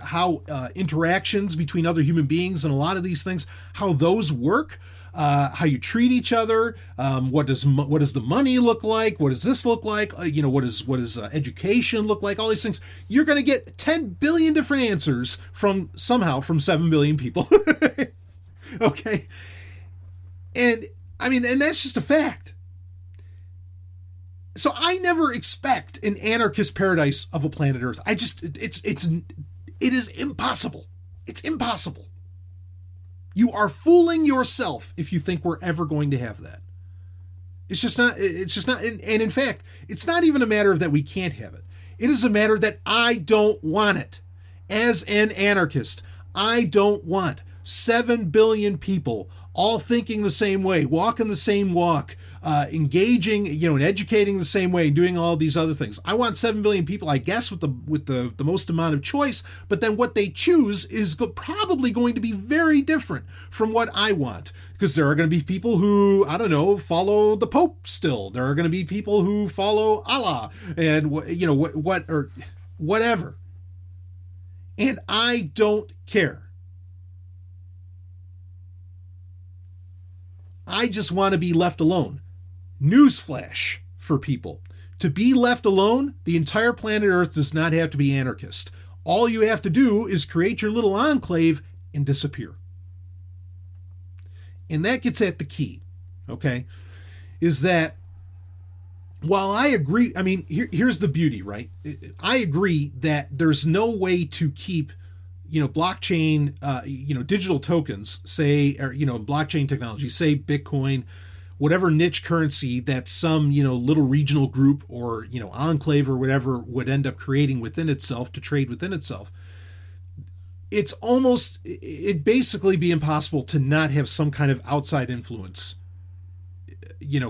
Speaker 1: how interactions between other human beings and a lot of these things, how those work, how you treat each other, what does the money look like, what does this look like, what does education look like, all these things, you're going to get 10 billion different answers from 7 billion people. Okay, and I mean, and that's just a fact. So I never expect an anarchist paradise of a planet Earth. It is impossible. It's impossible. You are fooling yourself if you think we're ever going to have that. It's just not, and in fact, it's not even a matter of that we can't have it. It is a matter that I don't want it. As an anarchist, I don't want 7 billion people all thinking the same way, walking the same walk, engaging, and educating the same way, doing all these other things. I want 7 billion people, I guess, with the most amount of choice, but then what they choose is probably going to be very different from what I want, because there are going to be people who, I don't know, follow the Pope still. There are going to be people who follow Allah and what or whatever. And I don't care. I just want to be left alone. Newsflash for people. To be left alone, the entire planet Earth does not have to be anarchist. All you have to do is create your little enclave and disappear. And that gets at the key, okay? Is that while I agree, I mean, here's the beauty, right? I agree that there's no way to keep blockchain, digital tokens, say, or, blockchain technology, say Bitcoin, whatever niche currency that some, little regional group or, enclave or whatever would end up creating within itself to trade within itself. It'd basically be impossible to not have some kind of outside influence,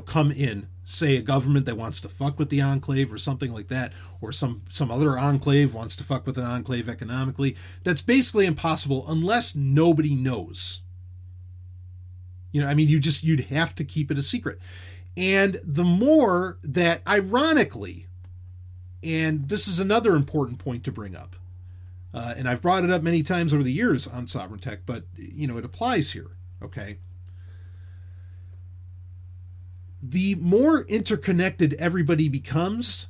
Speaker 1: come in, say a government that wants to fuck with the enclave or something like that, or some other enclave wants to fuck with an enclave economically. That's basically impossible unless nobody knows. You'd have to keep it a secret. And the more that, ironically, and this is another important point to bring up, and I've brought it up many times over the years on Sovereign Tech, but, it applies here, okay? the more interconnected everybody becomes.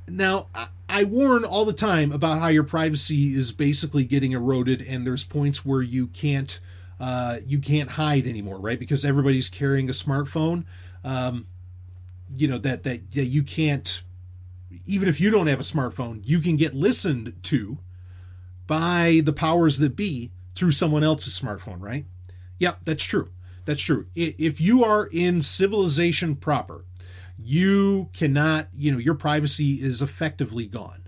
Speaker 1: Now, I warn all the time about how your privacy is basically getting eroded, and there's points where you can't hide anymore, right? Because everybody's carrying a smartphone. That you can't, even if you don't have a smartphone, you can get listened to by the powers that be through someone else's smartphone, right? Yep, that's true. That's true. If you are in civilization proper, you cannot, your privacy is effectively gone.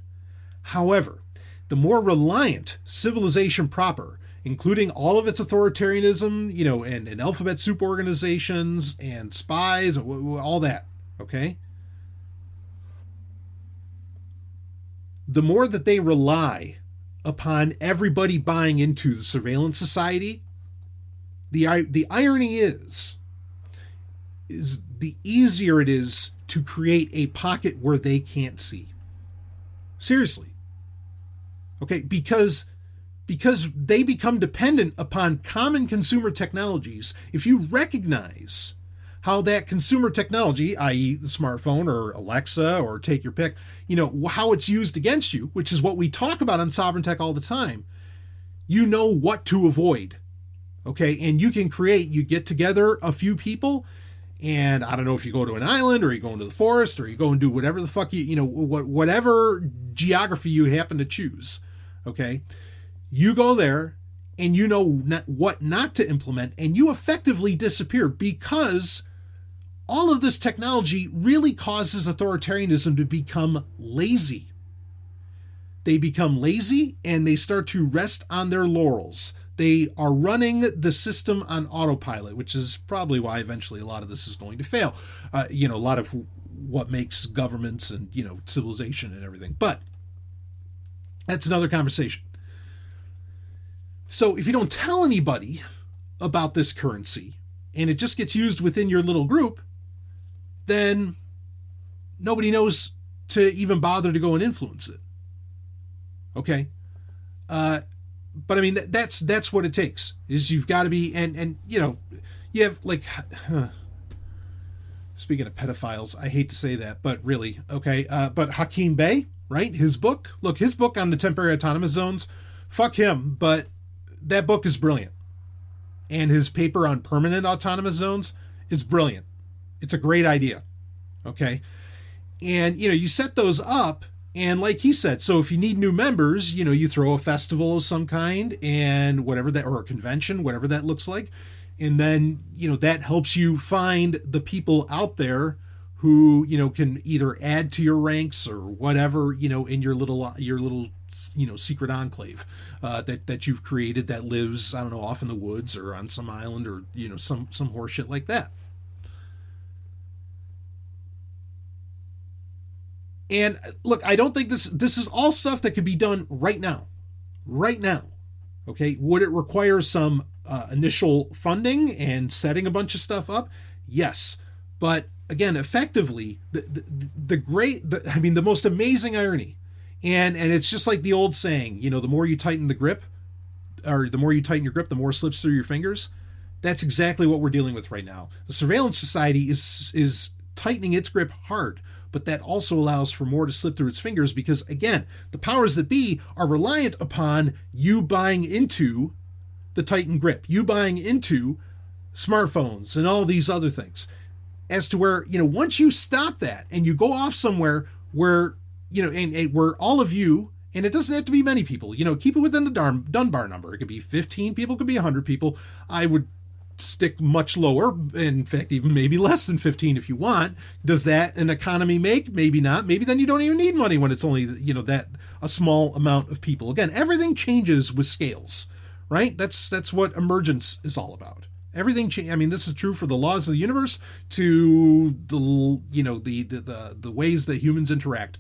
Speaker 1: However, the more reliant civilization proper, including all of its authoritarianism, and alphabet soup organizations and spies, all that, okay? The more that they rely upon everybody buying into the surveillance society, the irony is the easier it is to create a pocket where they can't see. Seriously. Okay, because they become dependent upon common consumer technologies. If you recognize how that consumer technology, i.e. the smartphone or Alexa or take your pick, how it's used against you, which is what we talk about on Sovereign Tech all the time, you know what to avoid. Okay, and you get together a few people, and I don't know if you go to an island or you go into the forest or you go and do whatever the fuck whatever geography you happen to choose. Okay, you go there and you know what not to implement, and you effectively disappear because all of this technology really causes authoritarianism to become lazy. They become lazy and they start to rest on their laurels. They are running the system on autopilot, which is probably why eventually a lot of this is going to fail. A lot of what makes governments and, civilization and everything. But that's another conversation. So if you don't tell anybody about this currency and it just gets used within your little group, then nobody knows to even bother to go and influence it. Okay? But I mean, that's what it takes, is you've got to be, and you have speaking of pedophiles, I hate to say that, but really, okay, but Hakeem Bey, right? His book on the temporary autonomous zones, fuck him, but that book is brilliant. And his paper on permanent autonomous zones is brilliant. It's a great idea. Okay. And, you set those up, and like he said, so if you need new members, you throw a festival of some kind and whatever that, or a convention, whatever that looks like. And then, that helps you find the people out there who, can either add to your ranks or whatever, in your little, secret enclave that you've created that lives, I don't know, off in the woods or on some island or, some horse shit like that. And look, I don't think this is all stuff that could be done right now. Right now. Okay. Would it require some initial funding and setting a bunch of stuff up? Yes. But again, effectively, the most amazing irony, and it's just like the old saying, the more you tighten the grip, or the more you tighten your grip, the more slips through your fingers. That's exactly what we're dealing with right now. The surveillance society is tightening its grip hard. But that also allows for more to slip through its fingers because, again, the powers that be are reliant upon you buying into the tightened grip, you buying into smartphones and all these other things. As to where, once you stop that and you go off somewhere where, and where all of you, and it doesn't have to be many people, keep it within the Dunbar number. It could be 15 people, it could be 100 people. I would stick much lower, in fact, even maybe less than 15 if you want. Does that an economy make? Maybe not. Maybe then you don't even need money when it's only, that a small amount of people. Again, everything changes with scales, right? That's what emergence is all about. Everything this is true for the laws of the universe to the ways that humans interact.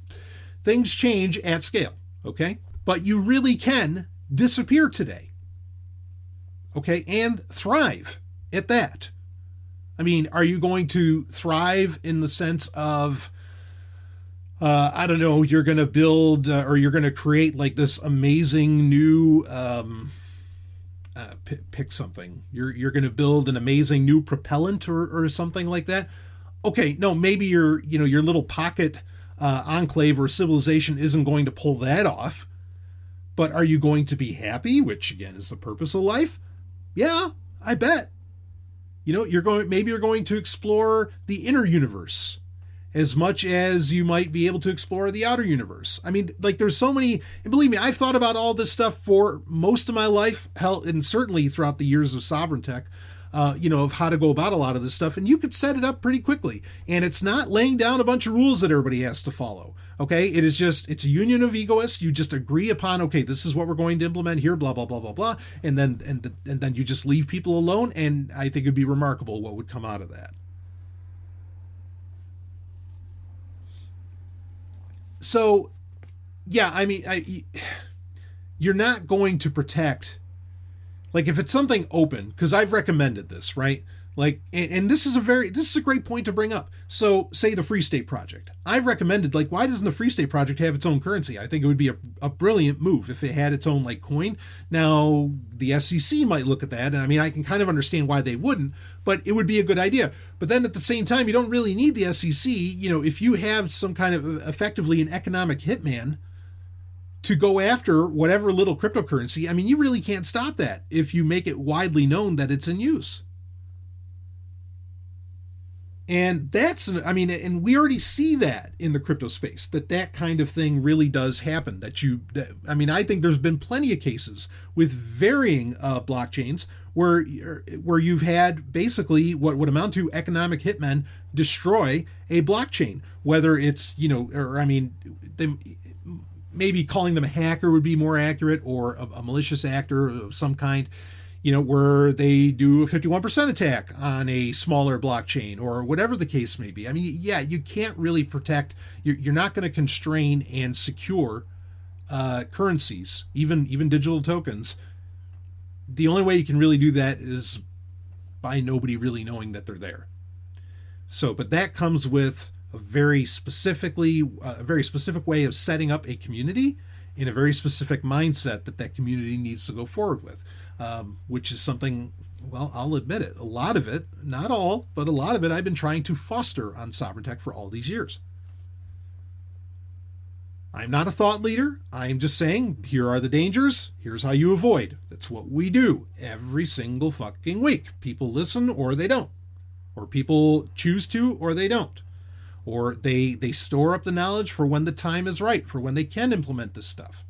Speaker 1: Things change at scale, okay? But you really can disappear today. Okay, and thrive at that. Are you going to thrive in the sense of, I don't know, you're going to build or you're going to create like this amazing new, pick something. You're going to build an amazing new propellant or something like that. Okay, no, maybe your little pocket enclave or civilization isn't going to pull that off. But are you going to be happy? Which again is the purpose of life. Yeah, I bet. You're going to explore the inner universe as much as you might be able to explore the outer universe. I mean, like, there's so many, and believe me, I've thought about all this stuff for most of my life, hell, and certainly throughout the years of Sovereign Tech, of how to go about a lot of this stuff, and you could set it up pretty quickly. And it's not laying down a bunch of rules that everybody has to follow. Okay, it's a union of egoists. You just agree upon, okay, this is what we're going to implement here, blah blah blah blah blah, and then you just leave people alone. And I think it'd be remarkable what would come out of that. So, yeah, I mean, you're not going to protect, like, if it's something open, because I've recommended this, right? Like, and this is a great point to bring up. So, say the Free State Project. I've recommended, like, why doesn't the Free State Project have its own currency? I think it would be a brilliant move if it had its own, like, coin. Now, the SEC might look at that, and I mean, I can kind of understand why they wouldn't, but it would be a good idea. But then at the same time, you don't really need the SEC. If you have some kind of effectively an economic hitman to go after whatever little cryptocurrency, I mean, you really can't stop that if you make it widely known that it's in use. And and we already see that in the crypto space, that kind of thing really does happen. I think there's been plenty of cases with varying blockchains where you've had basically what would amount to economic hitmen destroy a blockchain, whether it's, maybe calling them a hacker would be more accurate, or a malicious actor of some kind, where they do a 51% attack on a smaller blockchain or whatever the case may be. I mean, yeah, you can't really protect, you're not going to constrain and secure currencies, even digital tokens. The only way you can really do that is by nobody really knowing that they're there. So, but that comes with a very specific way of setting up a community in a very specific mindset that community needs to go forward with. Which is something, well, I'll admit it, a lot of it, not all, but a lot of it I've been trying to foster on Sovereign Tech for all these years. I'm not a thought leader. I'm just saying, here are the dangers. Here's how you avoid. That's what we do every single fucking week. People listen or they don't. Or people choose to or they don't. Or they store up the knowledge for when the time is right, for when they can implement this stuff.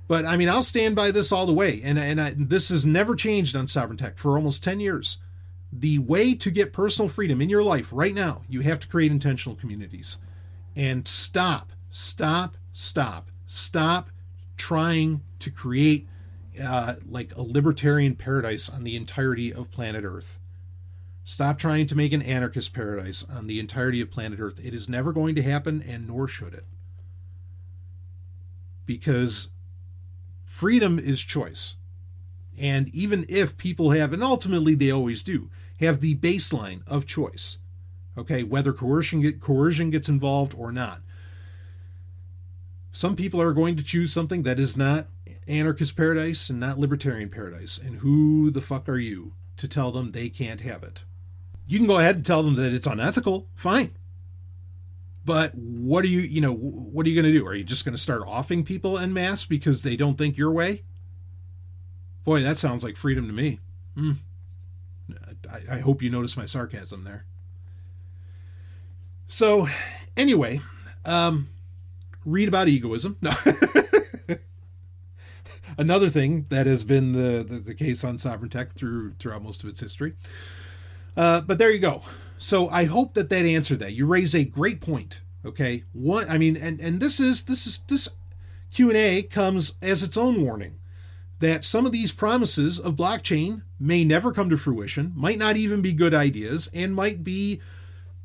Speaker 1: But I mean, I'll stand by this all the way. And this has never changed on Sovereign Tech for almost 10 years. The way to get personal freedom in your life right now, you have to create intentional communities. And stop trying to create like a libertarian paradise on the entirety of planet Earth. Stop trying to make an anarchist paradise on the entirety of planet Earth. It is never going to happen, and nor should it. Because freedom is choice. And even if people have, and ultimately they always do, have the baseline of choice, okay, whether coercion gets involved or not, some people are going to choose something that is not anarchist paradise and not libertarian paradise. And who the fuck are you to tell them they can't have it? You can go ahead and tell them that it's unethical, fine. But what are you going to do? Are you just going to start offing people en masse because they don't think your way? Boy, that sounds like freedom to me. I hope you notice my sarcasm there. So, anyway, read about egoism. No. Another thing that has been the case on Sovereign Tech throughout most of its history. But there you go. So I hope that answered that. You raise a great point. Okay. This Q&A comes as its own warning that some of these promises of blockchain may never come to fruition, might not even be good ideas, and might be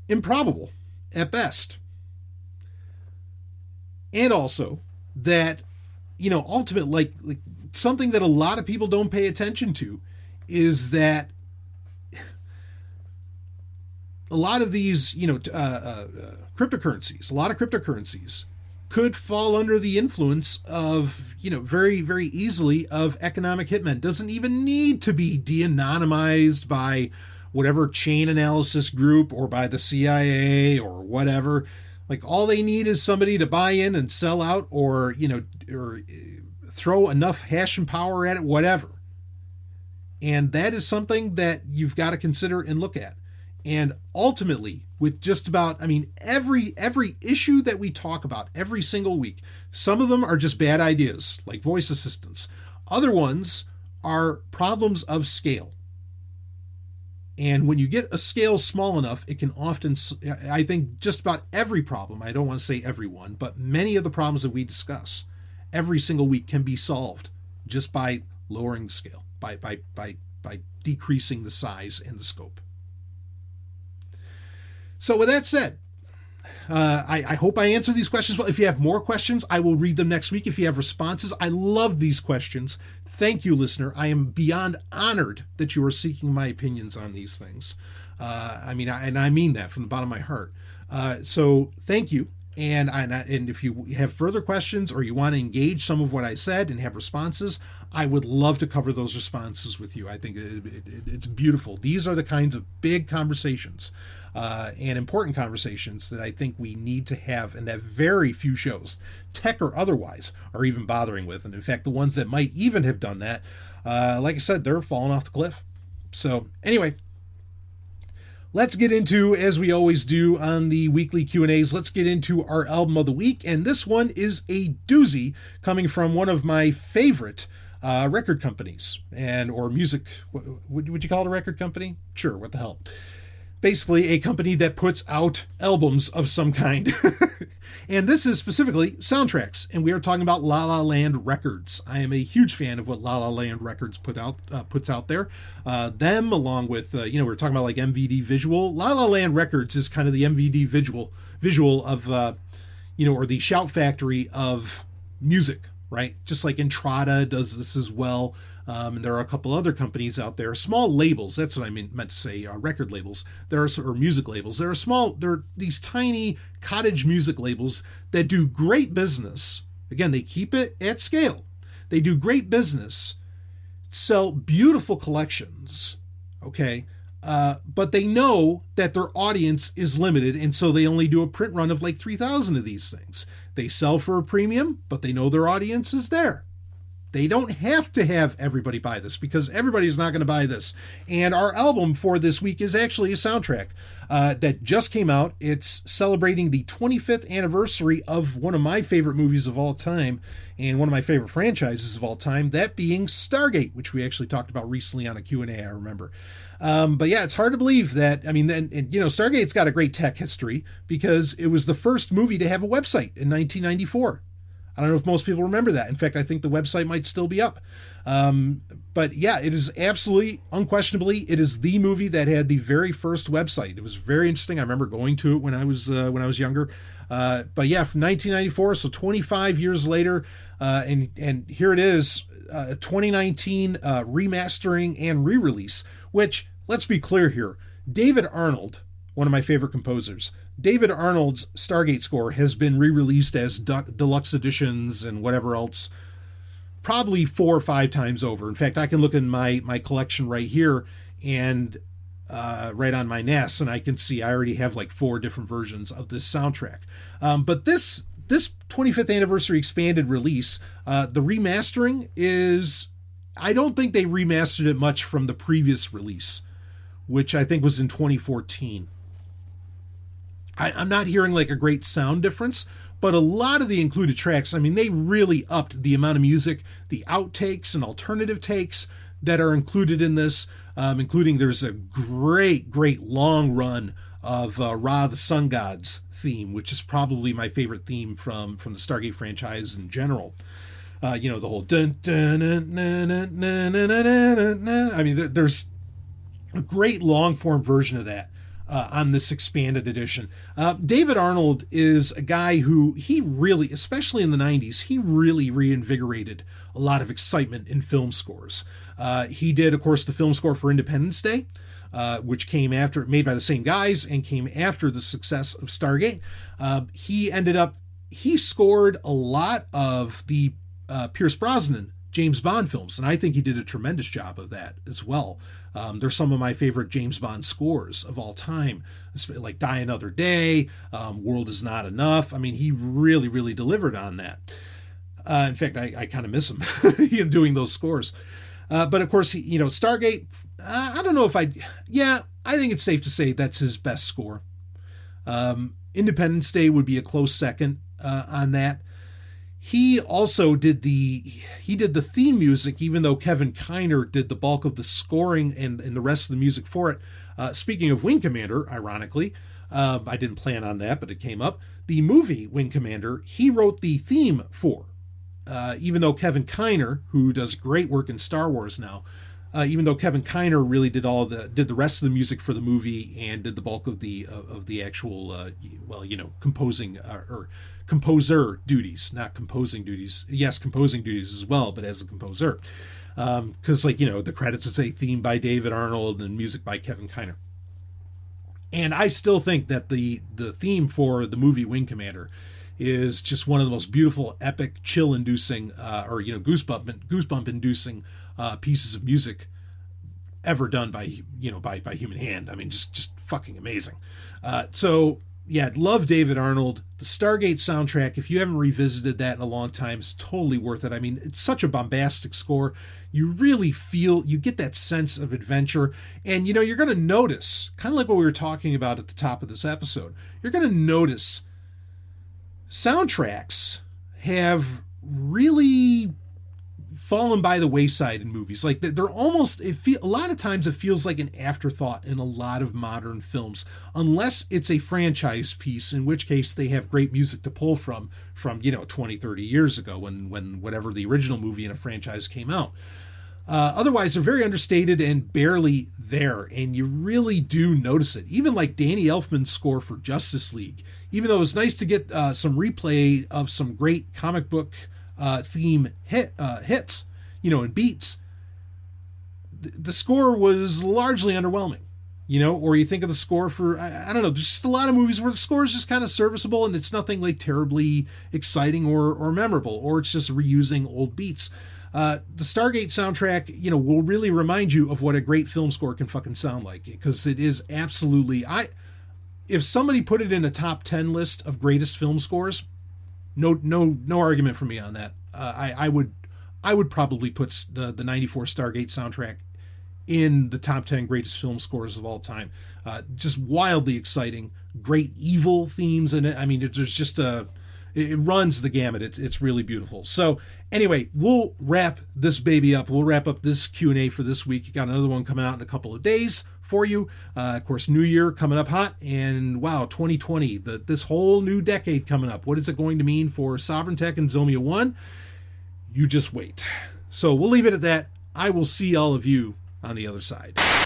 Speaker 1: improbable at best. And also that, ultimately, like something that a lot of people don't pay attention to is that a lot of these, cryptocurrencies, could fall under the influence of, very, very easily of economic hitmen. Doesn't even need to be de-anonymized by whatever chain analysis group or by the CIA or whatever. Like, all they need is somebody to buy in and sell out, or throw enough hash and power at it, whatever. And that is something that you've got to consider and look at. And ultimately, with just about, every issue that we talk about every single week, some of them are just bad ideas, like voice assistants. Other ones are problems of scale. And when you get a scale small enough, it can often, I think just about every problem, I don't want to say every one, but many of the problems that we discuss every single week can be solved just by lowering the scale, by decreasing the size and the scope. So with that said, I hope I answered these questions well. If you have more questions, I will read them next week. If you have responses, I love these questions. Thank you, listener. I am beyond honored that you are seeking my opinions on these things. And I mean that from the bottom of my heart. So thank you. And if you have further questions or you want to engage some of what I said and have responses, I would love to cover those responses with you. I think it's beautiful. These are the kinds of big conversations and important conversations that I think we need to have, and that very few shows, tech or otherwise, are even bothering with. And in fact, the ones that might even have done that, like I said, they're falling off the cliff. So anyway, let's get into, as we always do on the weekly Q&As, let's get into our album of the week. And this one is a doozy coming from one of my favorite record companies or music. Would you call it a record company? Sure, what the hell. Basically a company that puts out albums of some kind. And this is specifically soundtracks. And we are talking about La La Land Records. I am a huge fan of what La La Land Records puts out there. Them, along with, we're talking about like MVD Visual. La La Land Records is kind of the MVD visual of, or the Shout Factory of music, right? Just like Entrada does this as well. And there are a couple other companies out there, small labels. That's what I meant to say, record labels. Or music labels. There are these tiny cottage music labels that do great business. Again, they keep it at scale. They do great business, sell beautiful collections, okay? But they know that their audience is limited, and so they only do a print run of like 3,000 of these things. They sell for a premium, but they know their audience is there. They don't have to have everybody buy this, because everybody's not going to buy this. And our album for this week is actually a soundtrack that just came out. It's celebrating the 25th anniversary of one of my favorite movies of all time and one of my favorite franchises of all time, that being Stargate, which we actually talked about recently on a Q&A, I remember. But yeah, it's hard to believe that, Stargate's got a great tech history because it was the first movie to have a website in 1994. I don't know if most people remember that. In fact, I think the website might still be up. But yeah, it is absolutely, unquestionably, it is the movie that had the very first website. It was very interesting. I remember going to it when I was younger. But yeah, from 1994, so 25 years later, and here it is, 2019 remastering and re-release. Which, let's be clear here, David Arnold, one of my favorite composers, David Arnold's Stargate score has been re-released as deluxe editions and whatever else probably 4 or 5 times over. In fact, I can look in my collection right here and right on my NAS, and I can see I already have like 4 different versions of this soundtrack. But this 25th anniversary expanded release, the remastering is, I don't think they remastered it much from the previous release, which I think was in 2014. I'm not hearing like a great sound difference, but a lot of the included tracks, they really upped the amount of music, the outtakes and alternative takes that are included in this, including there's a great long run of Ra the Sun God's theme, which is probably my favorite theme from the Stargate franchise in general. The whole dun dun dun dun dun dun dun dun. There's a great long form version of that on this expanded edition. David Arnold is a guy who he really, especially in the 90s, he really reinvigorated a lot of excitement in film scores. He did, of course, the film score for Independence Day, which came after, made by the same guys and came after the success of Stargate. He ended up he scored a lot of the Pierce Brosnan James Bond films, and I think he did a tremendous job of that as well. They're some of my favorite James Bond scores of all time, like Die Another Day, World Is Not Enough. I mean, he really, really delivered on that. In fact, I kind of miss him doing those scores. But of course, Stargate, I don't know if I think it's safe to say that's his best score. Independence Day would be a close second on that. He also did the theme music, even though Kevin Kiner did the bulk of the scoring and the rest of the music for it. Speaking of Wing Commander, ironically, I didn't plan on that, but it came up. The movie Wing Commander, he wrote the theme for. Even though Kevin Kiner, who does great work in Star Wars now, even though Kevin Kiner really did the rest of the music for the movie and did the bulk of the actual composing or composer duties, not composing duties. Yes, composing duties as well, but as a composer, because the credits would say theme by David Arnold and music by Kevin Kiner. And I still think that the theme for the movie Wing Commander is just one of the most beautiful, epic, chill-inducing, goosebump-inducing pieces of music ever done by human hand. I mean, just fucking amazing. Love David Arnold. The Stargate soundtrack, if you haven't revisited that in a long time, is totally worth it. I mean, it's such a bombastic score. You really you get that sense of adventure. And, you're going to notice, kind of like what we were talking about at the top of this episode, you're going to notice soundtracks have really fallen by the wayside in movies. Like they're almost, a lot of times it feels like an afterthought in a lot of modern films, unless it's a franchise piece, in which case they have great music to pull from 20, 30 years ago when whatever the original movie in a franchise came out. Otherwise, they're very understated and barely there, and you really do notice it. Even like Danny Elfman's score for Justice League, even though it was nice to get some replay of some great comic book theme hits, and beats, the score was largely underwhelming, or you think of the score for, I don't know, there's just a lot of movies where the score is just kind of serviceable and it's nothing like terribly exciting or memorable, or it's just reusing old beats. The Stargate soundtrack, will really remind you of what a great film score can fucking sound like, because it is absolutely, if somebody put it in a top 10 list of greatest film scores, no argument for me on that. I would probably put the 94 Stargate soundtrack in the top 10 greatest film scores of all time. Just wildly exciting, great evil themes in it. I mean, there's just it runs the gamut. It's really beautiful. So anyway, we'll wrap this baby up. We'll wrap up this Q&A for this week. You got another one coming out in a couple of days for you. Of course, New Year coming up hot, and wow, 2020, this whole new decade coming up. What is it going to mean for Sovereign Tech and Zomia ONE? You just wait. So we'll leave it at that. I will see all of you on the other side.